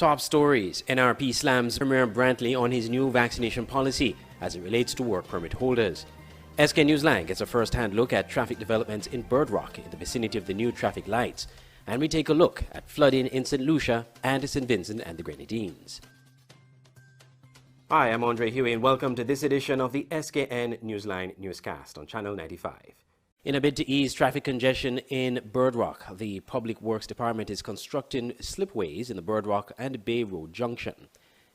Top stories. NRP slams Premier Brantley on his new vaccination policy as it relates to work permit holders. SKN Newsline gets a first-hand look at traffic developments in Bird Rock in the vicinity of the new traffic lights. And we take a look at flooding in St. Lucia and St. Vincent and the Grenadines. Hi, I'm Andre Huey and welcome to this edition of the SKN Newsline Newscast on Channel 95. In a bid to ease traffic congestion in Bird Rock, the Public Works Department is constructing slipways in the Bird Rock and Bay Road junction.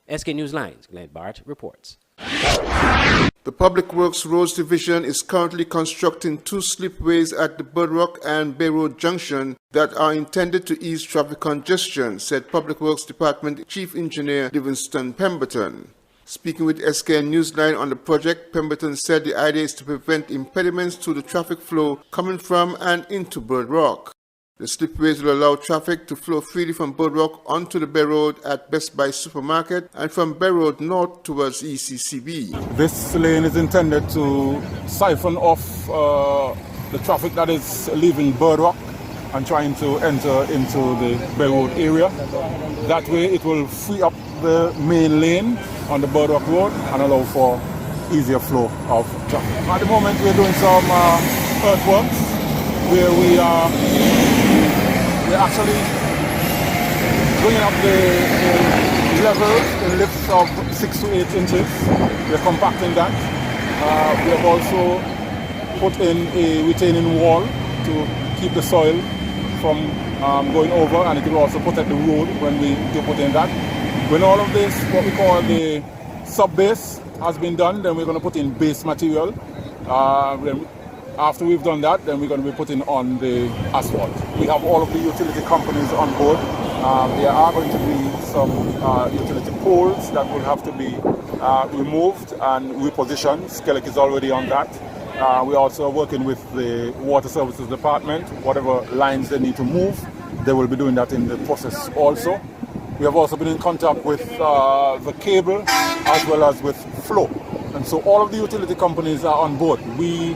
SK Newsline's Glenn Bart reports. The Public Works Roads Division is currently constructing 2 slipways at the Bird Rock and Bay Road junction that are intended to ease traffic congestion, said Public Works Department Chief Engineer Livingston Pemberton. Speaking with SKN Newsline on the project, Pemberton said the idea is to prevent impediments to the traffic flow coming from and into Bird Rock. The slipways will allow traffic to flow freely from Bird Rock onto the Bay Road at Best Buy Supermarket and from Bay Road north towards ECCB. This lane is intended to siphon off the traffic that is leaving Bird Rock and trying to enter into the Bay Road area. That way it will free up the main lane on the Bird Rock Road and allow for easier flow of traffic. At the moment we're doing some earthworks where we're actually bringing up the levels in lifts of 6 to 8 inches. We're compacting that. We have also put in a retaining wall to keep the soil from going over, and it will also protect the road when we do put in that. When all of this, what we call the sub-base, has been done, then we're going to put in base material. After we've done that, then we're going to be putting on the asphalt. We have all of the utility companies on board. There are going to be some utility poles that will have to be removed and repositioned. Skellig is already on that. We're also working with the Water Services Department. Whatever lines they need to move, they will be doing that in the process also. We have also been in contact with the cable as well as with flow. And so all of the utility companies are on board. We,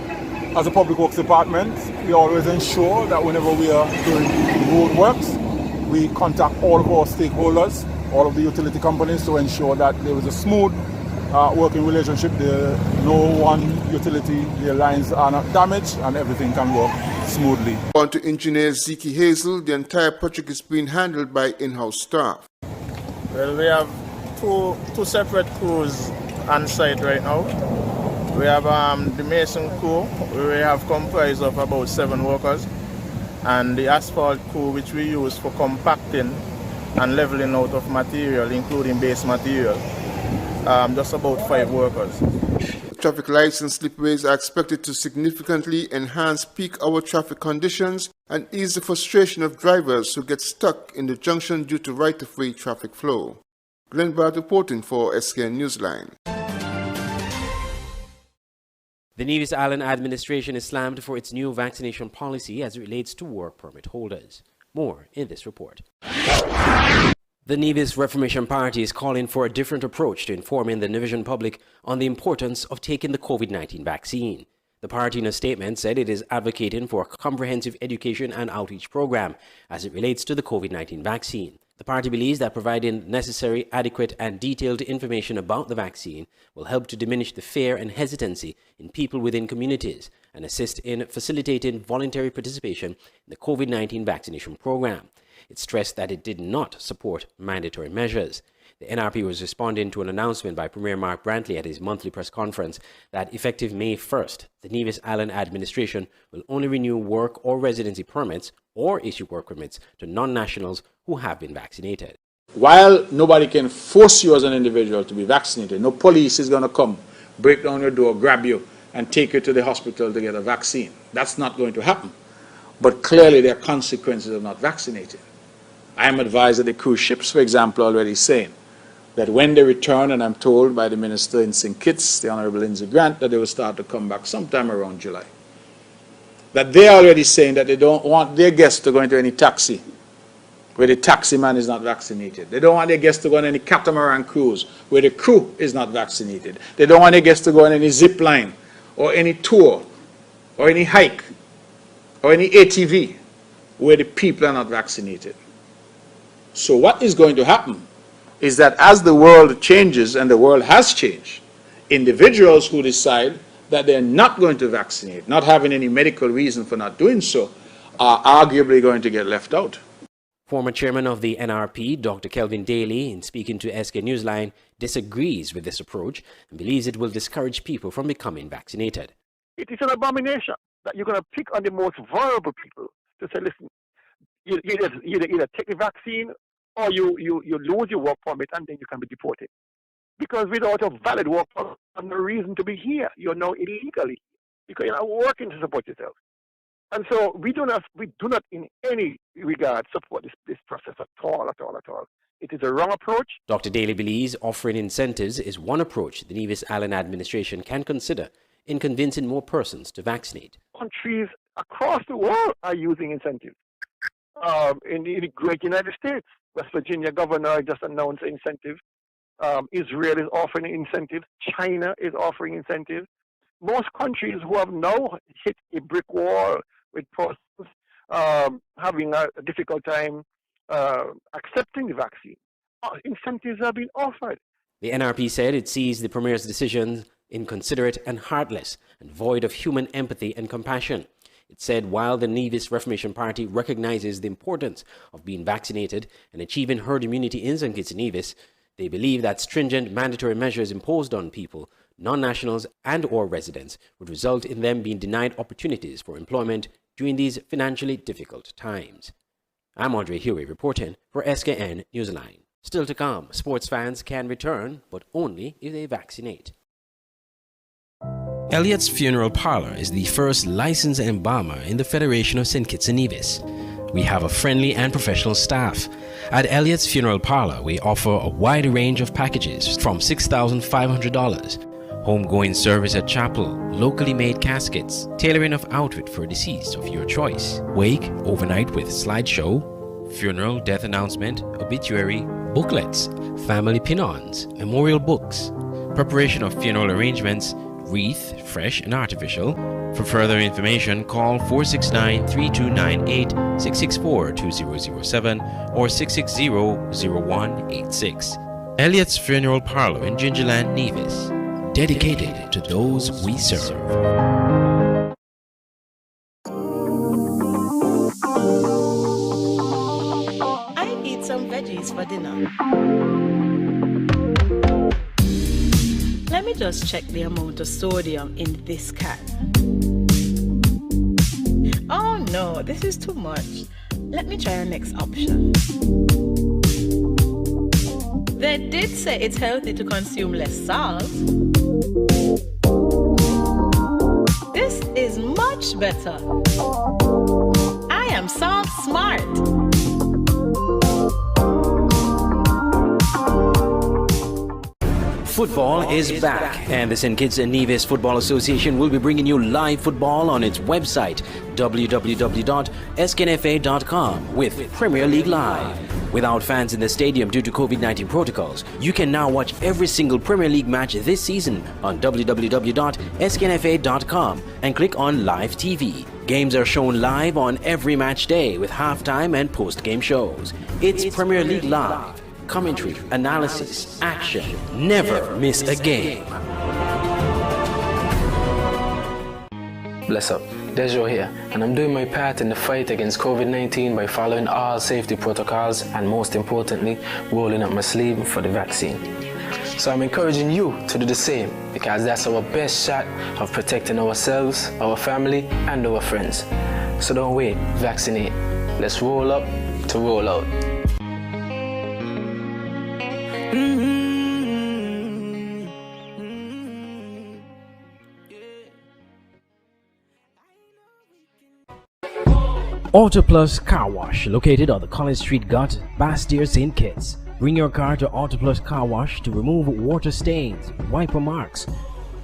as a Public Works Department, we always ensure that whenever we are doing road works, we contact all of our stakeholders, all of the utility companies, to ensure that there is a smooth working relationship. No one utility, their lines are not damaged and everything can work smoothly. On to engineer Zeke Hazel, the entire project is being handled by in-house staff. Well, we have two separate crews on site right now. We have the mason crew, we have comprised of about 7 workers, and the asphalt crew, which we use for compacting and leveling out of material, including base material, just about 5 workers. Traffic lights and slipways are expected to significantly enhance peak hour traffic conditions and ease the frustration of drivers who get stuck in the junction due to right-of-way traffic flow. Glenn Bart reporting for SKN Newsline. The Nevis Island administration is slammed for its new vaccination policy as it relates to work permit holders. More in this report. The Nevis Reformation Party is calling for a different approach to informing the Nevisian public on the importance of taking the COVID-19 vaccine. The party in a statement said it is advocating for a comprehensive education and outreach program as it relates to the COVID-19 vaccine. The party believes that providing necessary, adequate and detailed information about the vaccine will help to diminish the fear and hesitancy in people within communities and assist in facilitating voluntary participation in the COVID-19 vaccination program. It stressed that it did not support mandatory measures. The NRP was responding to an announcement by Premier Mark Brantley at his monthly press conference that effective May 1st, the Nevis Island administration will only renew work or residency permits or issue work permits to non-nationals who have been vaccinated. While nobody can force you as an individual to be vaccinated, no police is going to come, break down your door, grab you, and take you to the hospital to get a vaccine. That's not going to happen. But clearly there are consequences of not vaccinating. I am advised that the cruise ships, for example, already saying that when they return, and I'm told by the Minister in St. Kitts, the Honourable Lindsay Grant, that they will start to come back sometime around July. That they're already saying that they don't want their guests to go into any taxi where the taxi man is not vaccinated. They don't want their guests to go on any catamaran cruise where the crew is not vaccinated. They don't want their guests to go on any zip line or any tour or any hike or any ATV where the people are not vaccinated. So what is going to happen is that as the world changes, and the world has changed, individuals who decide that they're not going to vaccinate, not having any medical reason for not doing so, are arguably going to get left out. Former chairman of the NRP, Dr. Kelvin Daly, in speaking to SKN Newsline, disagrees with this approach and believes it will discourage people from becoming vaccinated. It is an abomination that you're going to pick on the most vulnerable people to say, listen, you either take the vaccine or you lose your work permit and then you can be deported. Because without a valid work permit, there's no reason to be here. You're now illegally because you're not working to support yourself. And so we do not in any regard support this process at all. It is a wrong approach. Dr. Daly believes offering incentives is one approach the Nevis Allen administration can consider in convincing more persons to vaccinate. Countries across the world are using incentives. In the great United States, West Virginia governor just announced an incentive. Israel is offering incentives. China is offering incentives. Most countries who have now hit a brick wall with persons having a difficult time accepting the vaccine, incentives are being offered. The NRP said it sees the Premier's decision inconsiderate and heartless and void of human empathy and compassion. It said while the Nevis Reformation Party recognizes the importance of being vaccinated and achieving herd immunity in St. Kitts and Nevis, they believe that stringent mandatory measures imposed on people, non-nationals and or residents, would result in them being denied opportunities for employment during these financially difficult times. I'm Andre Huey reporting for SKN Newsline. Still to come, sports fans can return, but only if they vaccinate. Elliots Funeral Parlor is the first licensed embalmer in the Federation of St. Kitts and Nevis. We have a friendly and professional staff. At Elliots Funeral Parlor, we offer a wide range of packages from $6,500. Homegoing service at chapel, locally made caskets, tailoring of outfit for deceased of your choice, wake, overnight with slideshow, funeral, death announcement, obituary, booklets, family pin-ons, memorial books, preparation of funeral arrangements, wreath, fresh and artificial. For further information, call 469-3298, 664-2007 or 660-0186. Elliots Funeral Parlor in Gingerland, Nevis. Dedicated to those we serve. I eat some veggies for dinner. Let me just check the amount of sodium in this can. Oh no, this is too much. Let me try our next option. They did say it's healthy to consume less salt. This is much better. I am salt smart. Football is back, and the St. Kitts and Nevis Football Association will be bringing you live football on its website, www.sknfa.com, with Premier League Live. Without fans in the stadium due to COVID-19 protocols, you can now watch every single Premier League match this season on www.sknfa.com and click on Live TV. Games are shown live on every match day with halftime and post-game shows. It's Premier League Live. Commentary, analysis, action. Never miss a game. Bless up, Dejo here, and I'm doing my part in the fight against COVID-19 by following all safety protocols and most importantly, rolling up my sleeve for the vaccine. So I'm encouraging you to do the same because that's our best shot of protecting ourselves, our family, and our friends. So don't wait, vaccinate. Let's roll up to roll out. Auto Plus Car Wash, located on the College Street Gut, Bastyr, St. Kitts. Bring your car to Auto Plus Car Wash to remove water stains, wiper marks.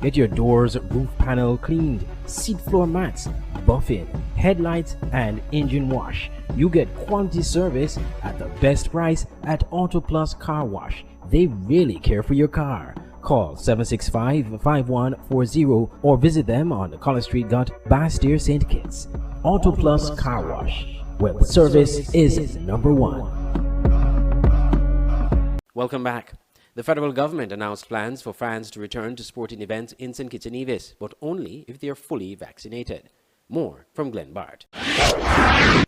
Get your doors, roof panel cleaned, seat floor mats, buffing, headlights, and engine wash. You get quality service at the best price at Auto Plus Car Wash. They really care for your car. Call 765-5140 or visit them on the College Street Gut, Bastyr, St. Kitts. Auto Plus Car Wash, where service is number one. Welcome back. The federal government announced plans for fans to return to sporting events in St. Kitts and Nevis, but only if they are fully vaccinated. More from Glenn Bart.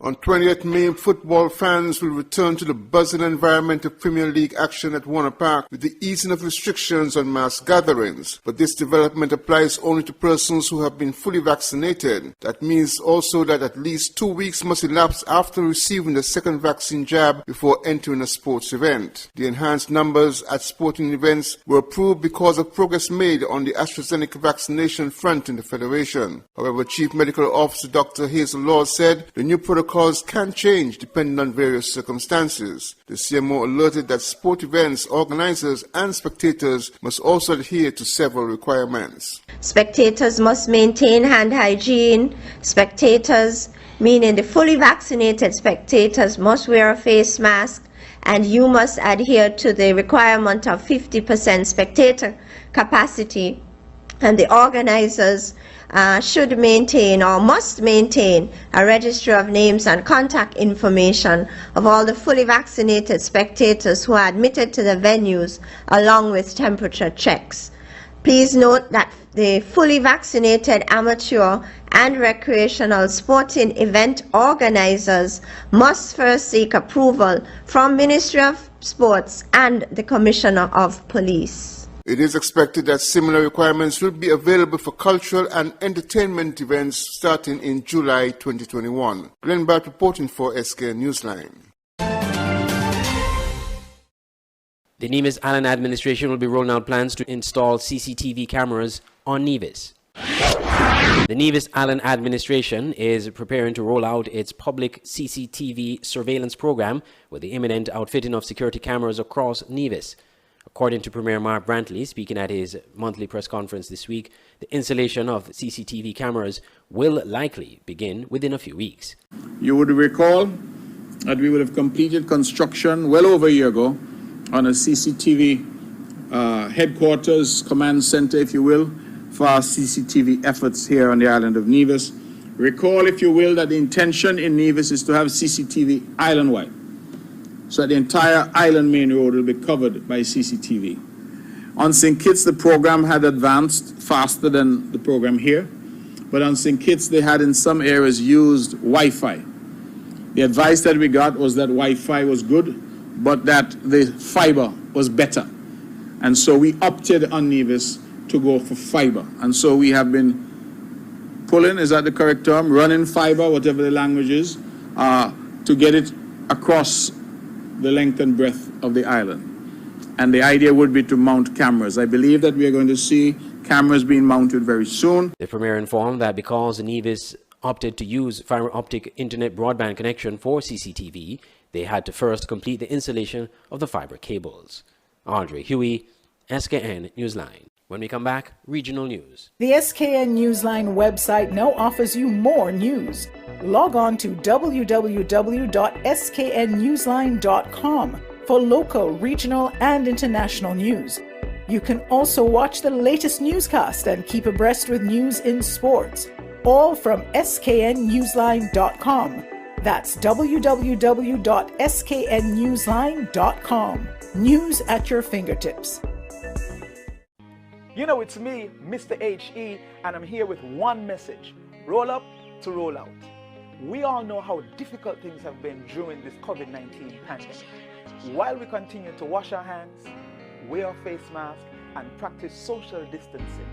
On 20th May, football fans will return to the buzzing environment of Premier League action at Warner Park with the easing of restrictions on mass gatherings. But this development applies only to persons who have been fully vaccinated. That means also that at least 2 weeks must elapse after receiving the second vaccine jab before entering a sports event. The enhanced numbers at sporting events were approved because of progress made on the AstraZeneca vaccination front in the Federation. However, Chief Medical Officer Dr. Hazel Laws said the new protocols can change depending on various circumstances. The CMO alerted that sport events organizers and spectators must also adhere to several requirements. Spectators must maintain hand hygiene. Spectators, meaning the fully vaccinated spectators, must wear a face mask, and you must adhere to the requirement of 50% spectator capacity. And the organizers should maintain or must maintain a registry of names and contact information of all the fully vaccinated spectators who are admitted to the venues, along with temperature checks. Please note that the fully vaccinated amateur and recreational sporting event organizers must first seek approval from Ministry of Sports and the Commissioner of Police. It is expected that similar requirements will be available for cultural and entertainment events starting in July 2021. Glenn Bart reporting for SKN Newsline. The Nevis Island administration will be rolling out plans to install CCTV cameras on Nevis. The Nevis Island administration is preparing to roll out its public CCTV surveillance program with the imminent outfitting of security cameras across Nevis. According to Premier Mark Brantley, speaking at his monthly press conference this week, the installation of CCTV cameras will likely begin within a few weeks. You would recall that we would have completed construction well over a year ago on a CCTV headquarters, command center, if you will, for our CCTV efforts here on the island of Nevis. Recall, if you will, that the intention in Nevis is to have CCTV island-wide. So the entire island main road will be covered by CCTV. On St. Kitts, the program had advanced faster than the program here, but on St. Kitts, they had in some areas used Wi-Fi. The advice that we got was that Wi-Fi was good, but that the fiber was better. And so we opted on Nevis to go for fiber. And so we have been pulling, is that the correct term, running fiber, whatever the language is, to get it across the length and breadth of the island. And the idea would be to mount cameras. I believe that we are going to see cameras being mounted very soon. The Premier informed that because Nevis opted to use fiber optic internet broadband connection for CCTV, they had to first complete the installation of the fiber cables. Andre Huey, SKN Newsline. When we come back, regional news. The SKN Newsline website now offers you more news. Log on to www.sknnewsline.com for local, regional, and international news. You can also watch the latest newscast and keep abreast with news in sports, all from sknnewsline.com. That's www.sknnewsline.com. News at your fingertips. You know, it's me, Mr. HE, and I'm here with one message: roll up to roll out. We all know how difficult things have been during this COVID-19 pandemic. While we continue to wash our hands, wear a face mask, and practice social distancing,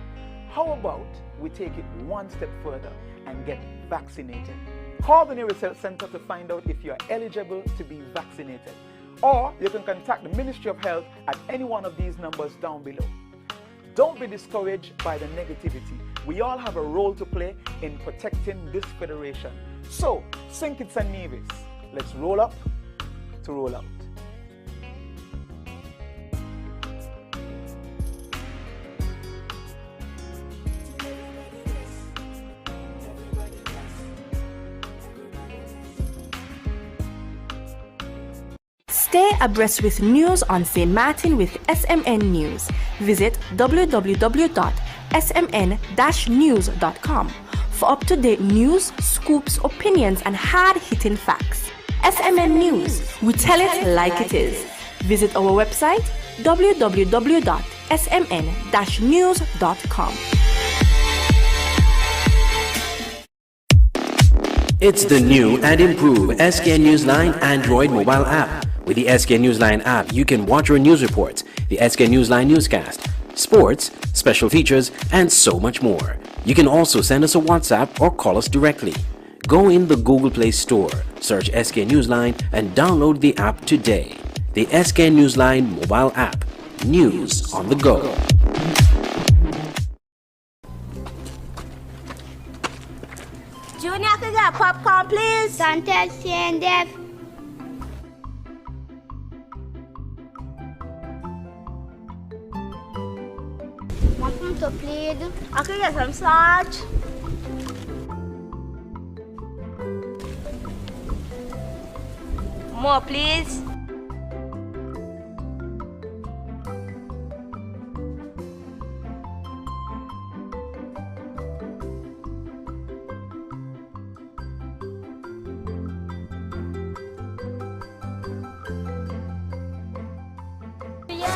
how about we take it one step further and get vaccinated? Call the nearest health center to find out if you are eligible to be vaccinated. Or you can contact the Ministry of Health at any one of these numbers down below. Don't be discouraged by the negativity. We all have a role to play in protecting this federation. So, St. Kitts and Nevis, let's roll up to roll out. Stay abreast with news on St. Martin with SMN News. Visit www.smn-news.com for up-to-date news, scoops, opinions, and hard-hitting facts. SMN News, we tell it like it is. Visit our website www.smn-news.com. It's the new and improved SKN Newsline Android mobile app. With the SKN Newsline app, you can watch your news reports, the SKN Newsline Newscast, sports, special features, and so much more. You can also send us a WhatsApp or call us directly. Go in the Google Play Store, search SKN Newsline, and download the app today. The SKN Newsline mobile app. News on the go. Junior, can you get popcorn, please? Santel CNDF. Want some to plead? I can get some salt. More, please.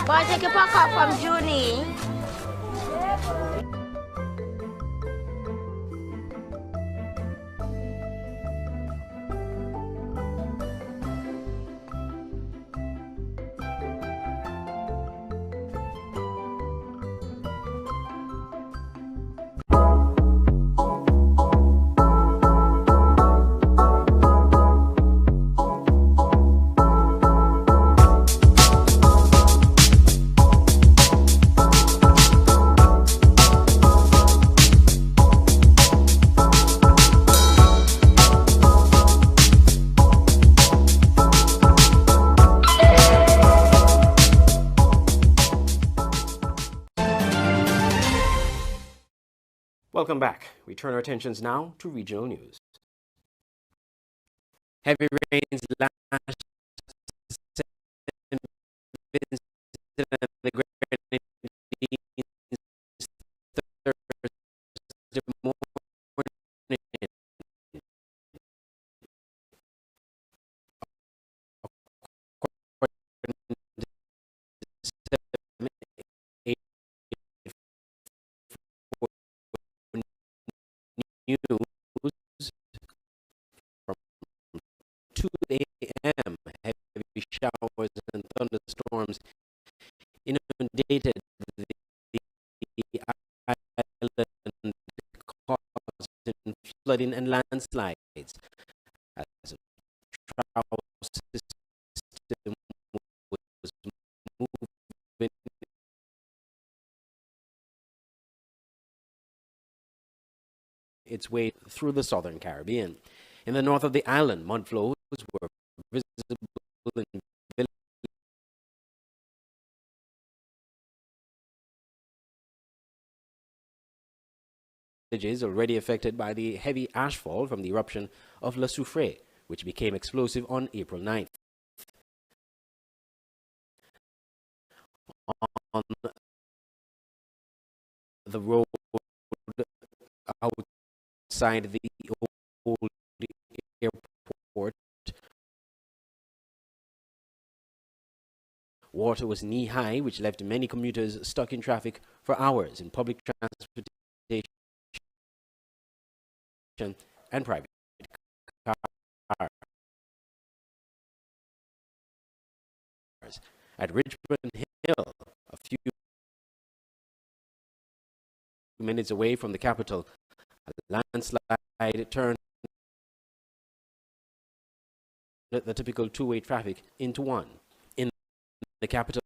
Boy, take your popcorn from Junie. Welcome back. We turn our attentions now to regional news. Heavy rains last the Grenadines Thursday morning. News from 2 a.m. Heavy showers and thunderstorms inundated the island, causing flooding and landslides as a trout system was moving its way through the southern Caribbean. In the north of the island, mud flows were visible in villages already affected by the heavy ashfall from the eruption of Le Soufrière, which became explosive on April 9th. On the road outside the old airport, water was knee-high, which left many commuters stuck in traffic for hours in public transportation and private cars. At Richmond Hill, a few minutes away from the capital, a landslide turned the typical two-way traffic into one. In the capital,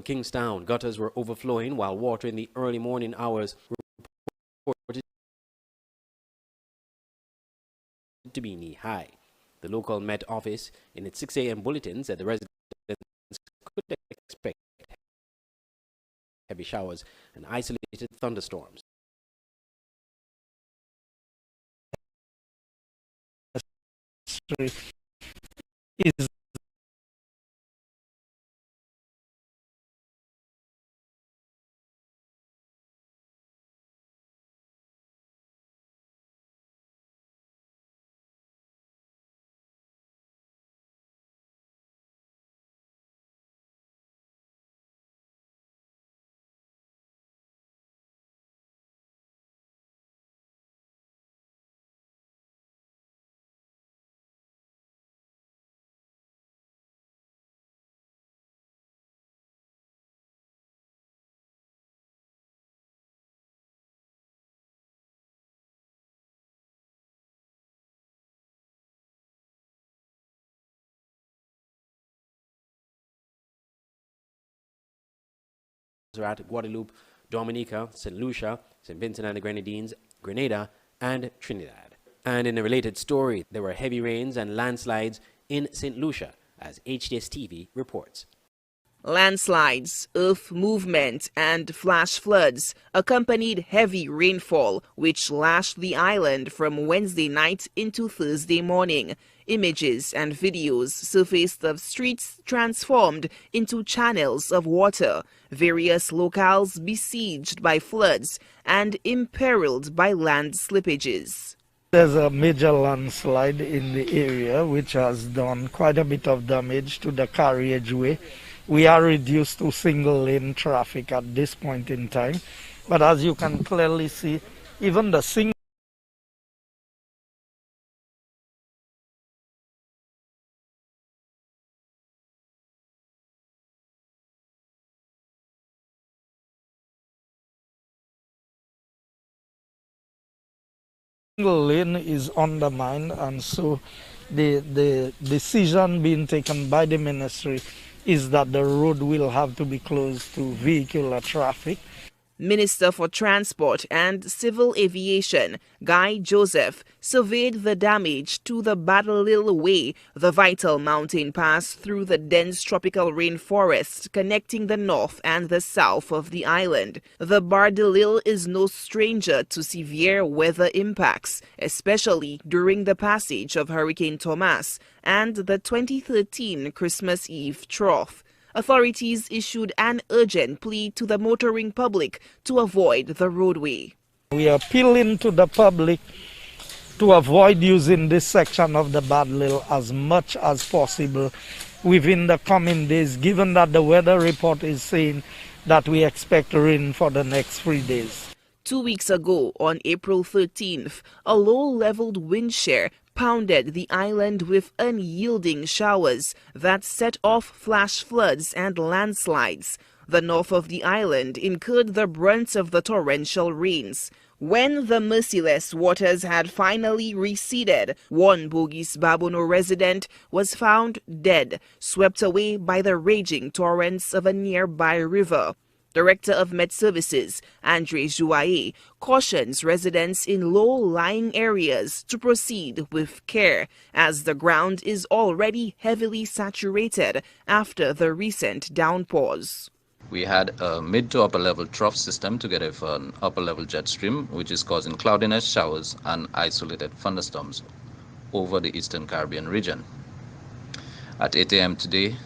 Kingstown, gutters were overflowing while water in the early morning hours reported to be knee-high. The local Met office, in its 6 a.m. bulletin, said the residents could expect heavy showers and isolated thunderstorms. Is are at Guadeloupe, Dominica, St. Lucia, St. Vincent and the Grenadines, Grenada, and Trinidad. And in a related story, there were heavy rains and landslides in St. Lucia, as HDS TV reports. Landslides, earth movement, and flash floods accompanied heavy rainfall, which lashed the island from Wednesday night into Thursday morning. Images and videos surfaced of streets transformed into channels of water, various locales besieged by floods and imperiled by land slippages. There's a major landslide in the area which has done quite a bit of damage to the carriageway. We are reduced to single-lane traffic at this point in time, but as you can clearly see, even the single lane is undermined, and so the decision being taken by the ministry is that the road will have to be closed to vehicular traffic. Minister for Transport and Civil Aviation, Guy Joseph, surveyed the damage to the Badalil Way, the vital mountain pass through the dense tropical rainforest connecting the north and the south of the island. The Badalil is no stranger to severe weather impacts, especially during the passage of Hurricane Thomas and the 2013 Christmas Eve trough. Authorities issued an urgent plea to the motoring public to avoid the roadway. We are appealing to the public to avoid using this section of the Badalil as much as possible within the coming days, given that the weather report is saying that we expect rain for the next 3 days. 2 weeks ago, on April 13th, a low-leveled wind shear pounded the island with unyielding showers that set off flash floods and landslides. The north of the island incurred the brunt of the torrential rains. When the merciless waters had finally receded, one Bogis Babono resident was found dead, swept away by the raging torrents of a nearby river. Director of Met Services, Andre Jouaye, cautions residents in low-lying areas to proceed with care, as the ground is already heavily saturated after the recent downpours. We had a mid to upper level trough system together with an upper level jet stream, which is causing cloudiness, showers, and isolated thunderstorms over the Eastern Caribbean region. At 8 a.m. today,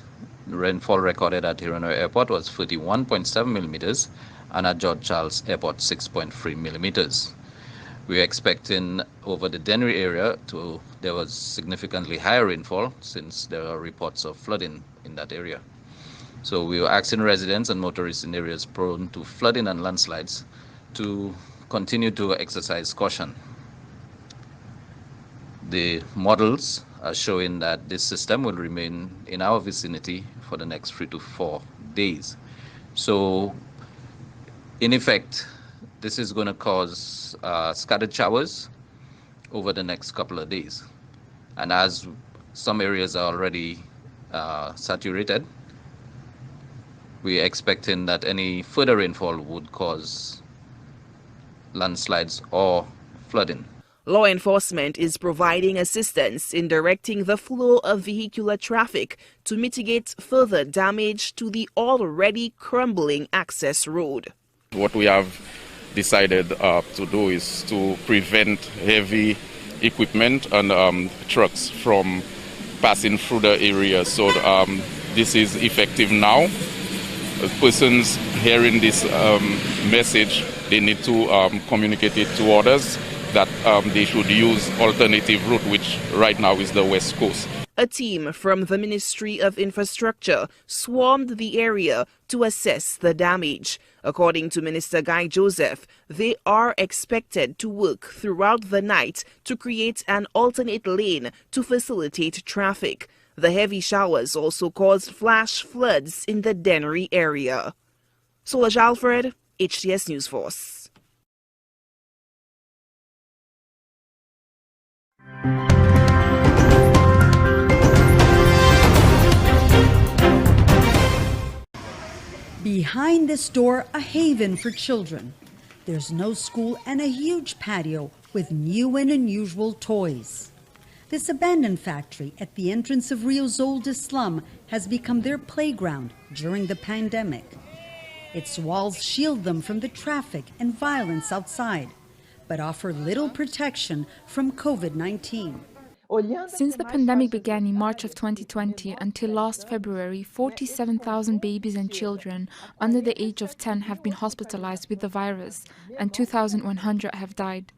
the rainfall recorded at Hirano Airport was 31.7 millimeters and at George Charles Airport 6.3 millimeters. We are expecting over the Dennery area there was significantly higher rainfall since there are reports of flooding in that area. So we are asking residents and motorists in areas prone to flooding and landslides to continue to exercise caution. The models are showing that this system will remain in our vicinity for the next 3 to 4 days. So, in effect, this is going to cause scattered showers over the next couple of days. And as some areas are already saturated, we are expecting that any further rainfall would cause landslides or flooding. Law enforcement is providing assistance in directing the flow of vehicular traffic to mitigate further damage to the already crumbling access road. What we have decided to do is to prevent heavy equipment and trucks from passing through the area. So this is effective now. Persons hearing this message, they need to communicate it to others that they should use alternative route, which right now is the West Coast. A team from the Ministry of Infrastructure swarmed the area to assess the damage. According to Minister Guy Joseph, they are expected to work throughout the night to create an alternate lane to facilitate traffic. The heavy showers also caused flash floods in the Dennery area. Solange Alfred, HTS News Force. Behind this door, a haven for children. There's no school and a huge patio with new and unusual toys. This abandoned factory at the entrance of Rio's oldest slum has become their playground during the pandemic. Its walls shield them from the traffic and violence outside, but offer little protection from COVID-19. Since the pandemic began in March of 2020 until last February, 47,000 babies and children under the age of 10 have been hospitalized with the virus, and 2,100 have died.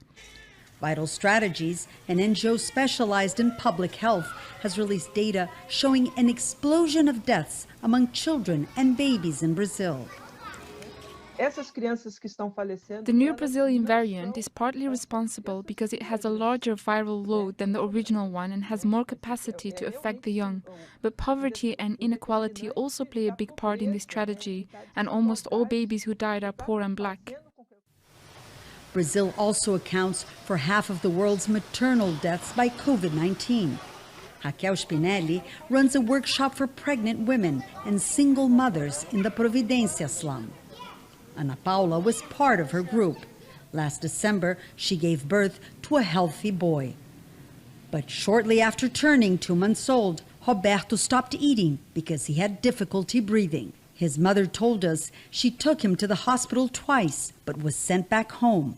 Vital Strategies, an NGO specialized in public health, has released data showing an explosion of deaths among children and babies in Brazil. The new Brazilian variant is partly responsible because it has a larger viral load than the original one and has more capacity to affect the young. But poverty and inequality also play a big part in this tragedy, and almost all babies who died are poor and black. Brazil also accounts for half of the world's maternal deaths by COVID-19. Raquel Spinelli runs a workshop for pregnant women and single mothers in the Providência slum. Ana Paula was part of her group. Last December, she gave birth to a healthy boy. But shortly after turning 2 months old, Roberto stopped eating because he had difficulty breathing. His mother told us she took him to the hospital twice, but was sent back home.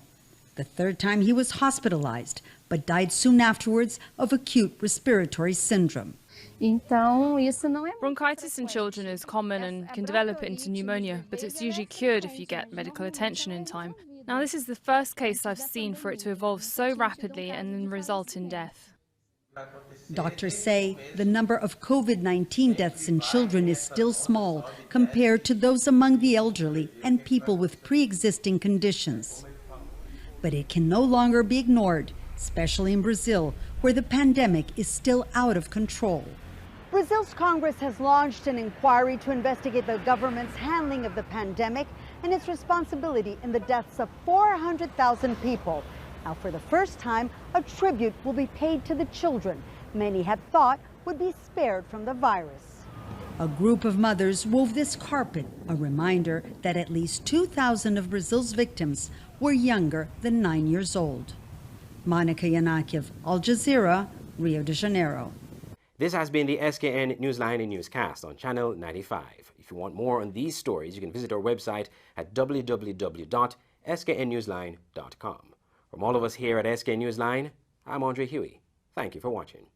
The third time he was hospitalized, but died soon afterwards of acute respiratory syndrome. Bronchitis in children is common and can develop into pneumonia, but it's usually cured if you get medical attention in time. Now, this is the first case I've seen for it to evolve so rapidly and then result in death. Doctors say the number of COVID-19 deaths in children is still small compared to those among the elderly and people with pre-existing conditions. But it can no longer be ignored, especially in Brazil, where the pandemic is still out of control. Brazil's Congress has launched an inquiry to investigate the government's handling of the pandemic and its responsibility in the deaths of 400,000 people. Now, for the first time, a tribute will be paid to the children many had thought would be spared from the virus. A group of mothers wove this carpet, a reminder that at least 2,000 of Brazil's victims were younger than 9 years old. Monica Yanakiev, Al Jazeera, Rio de Janeiro. This has been the SKN Newsline Newscast on Channel 95. If you want more on these stories, you can visit our website at www.sknnewsline.com. From all of us here at SKN Newsline, I'm Andre Huey. Thank you for watching.